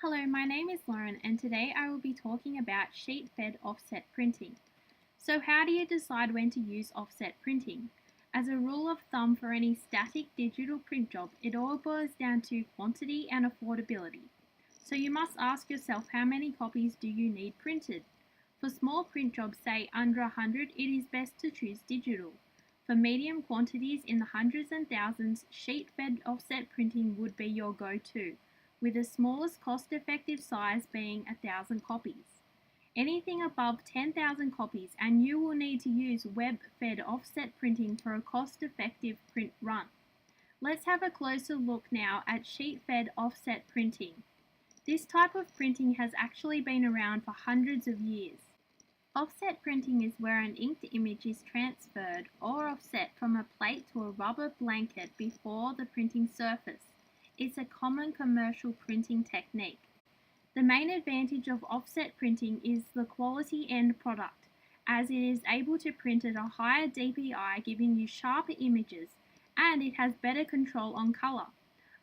Hello, my name is Lauren and today I will be talking about sheet-fed offset printing. So how do you decide when to use offset printing? As a rule of thumb for any static digital print job, it all boils down to quantity and affordability. So you must ask yourself how many copies do you need printed? For small print jobs, say under 100, it is best to choose digital. For medium quantities in the hundreds and thousands, sheet-fed offset printing would be your go-to, with the smallest cost-effective size being 1,000 copies. Anything above 10,000 copies and you will need to use web-fed offset printing for a cost-effective print run. Let's have a closer look now at sheet-fed offset printing. This type of printing has actually been around for hundreds of years. Offset printing is where an inked image is transferred or offset from a plate to a rubber blanket before the printing surface. It's a common commercial printing technique. The main advantage of offset printing is the quality end product, as it is able to print at a higher DPI, giving you sharper images, and it has better control on color.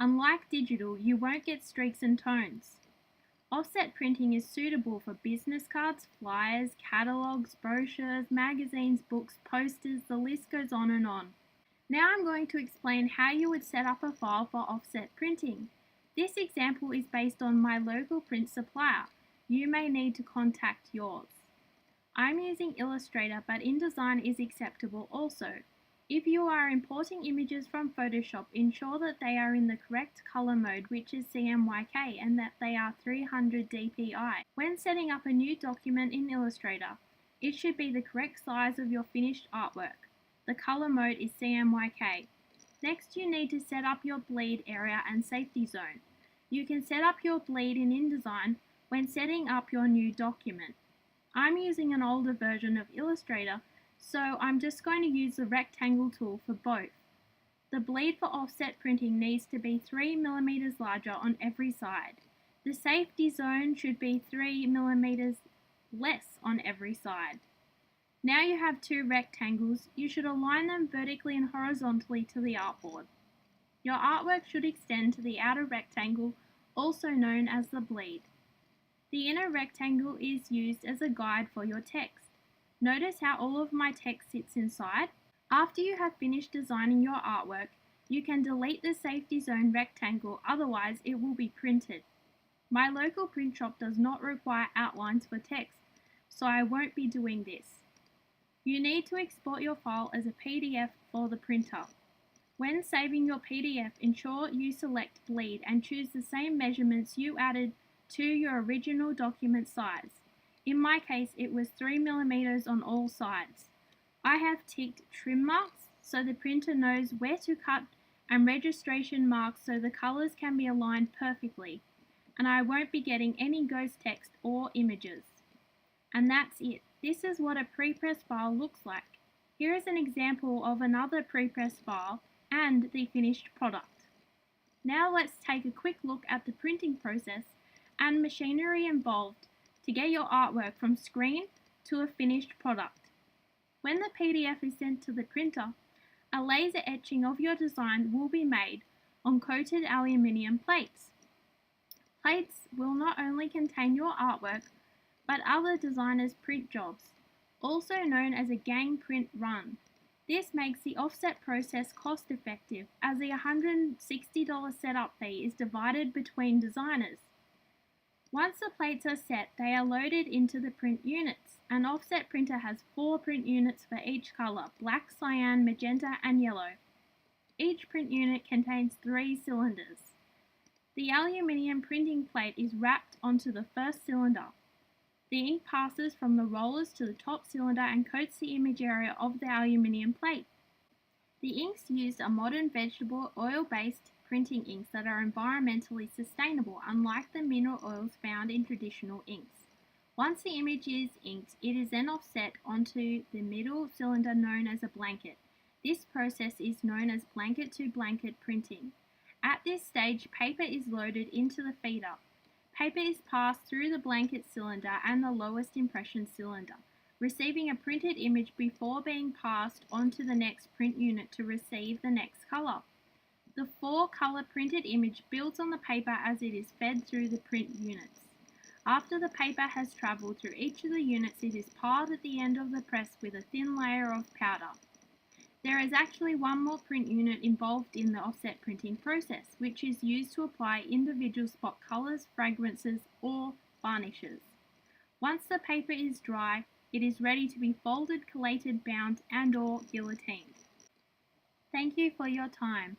Unlike digital, you won't get streaks and tones. Offset printing is suitable for business cards, flyers, catalogs, brochures, magazines, books, posters, the list goes on and on. Now I'm going to explain how you would set up a file for offset printing. This example is based on my local print supplier. You may need to contact yours. I'm using Illustrator, but InDesign is acceptable also. If you are importing images from Photoshop, ensure that they are in the correct color mode, which is CMYK, and that they are 300 dpi. When setting up a new document in Illustrator, it should be the correct size of your finished artwork. The color mode is CMYK. Next, you need to set up your bleed area and safety zone. You can set up your bleed in InDesign when setting up your new document. I'm using an older version of Illustrator, so I'm just going to use the rectangle tool for both. The bleed for offset printing needs to be 3 mm larger on every side. The safety zone should be 3 mm less on every side. Now you have two rectangles, you should align them vertically and horizontally to the artboard. Your artwork should extend to the outer rectangle, also known as the bleed. The inner rectangle is used as a guide for your text. Notice how all of my text sits inside. After you have finished designing your artwork, you can delete the safety zone rectangle, otherwise it will be printed. My local print shop does not require outlines for text, so I won't be doing this. You need to export your file as a PDF for the printer. When saving your PDF, ensure you select bleed and choose the same measurements you added to your original document size. In my case, it was 3 mm on all sides. I have ticked trim marks so the printer knows where to cut, and registration marks so the colors can be aligned perfectly, and I won't be getting any ghost text or images. And that's it. This is what a pre-pressed file looks like. Here is an example of another pre-pressed file and the finished product. Now let's take a quick look at the printing process and machinery involved to get your artwork from screen to a finished product. When the PDF is sent to the printer, a laser etching of your design will be made on coated aluminium plates. Plates will not only contain your artwork, but other designers' print jobs, also known as a gang print run. This makes the offset process cost-effective, as the $160 setup fee is divided between designers. Once the plates are set, they are loaded into the print units. An offset printer has 4 print units for each color: black, cyan, magenta, and yellow. Each print unit contains 3 cylinders. The aluminium printing plate is wrapped onto the first cylinder. The ink passes from the rollers to the top cylinder and coats the image area of the aluminium plate. The inks used are modern vegetable oil-based printing inks that are environmentally sustainable, unlike the mineral oils found in traditional inks. Once the image is inked, it is then offset onto the middle cylinder known as a blanket. This process is known as blanket-to-blanket printing. At this stage, paper is loaded into the feeder. Paper is passed through the blanket cylinder and the lowest impression cylinder, receiving a printed image before being passed onto the next print unit to receive the next color. The 4-color printed image builds on the paper as it is fed through the print units. After the paper has travelled through each of the units, it is piled at the end of the press with a thin layer of powder. There is actually one more print unit involved in the offset printing process, which is used to apply individual spot colours, fragrances, or varnishes. Once the paper is dry, it is ready to be folded, collated, bound, and/or guillotined. Thank you for your time.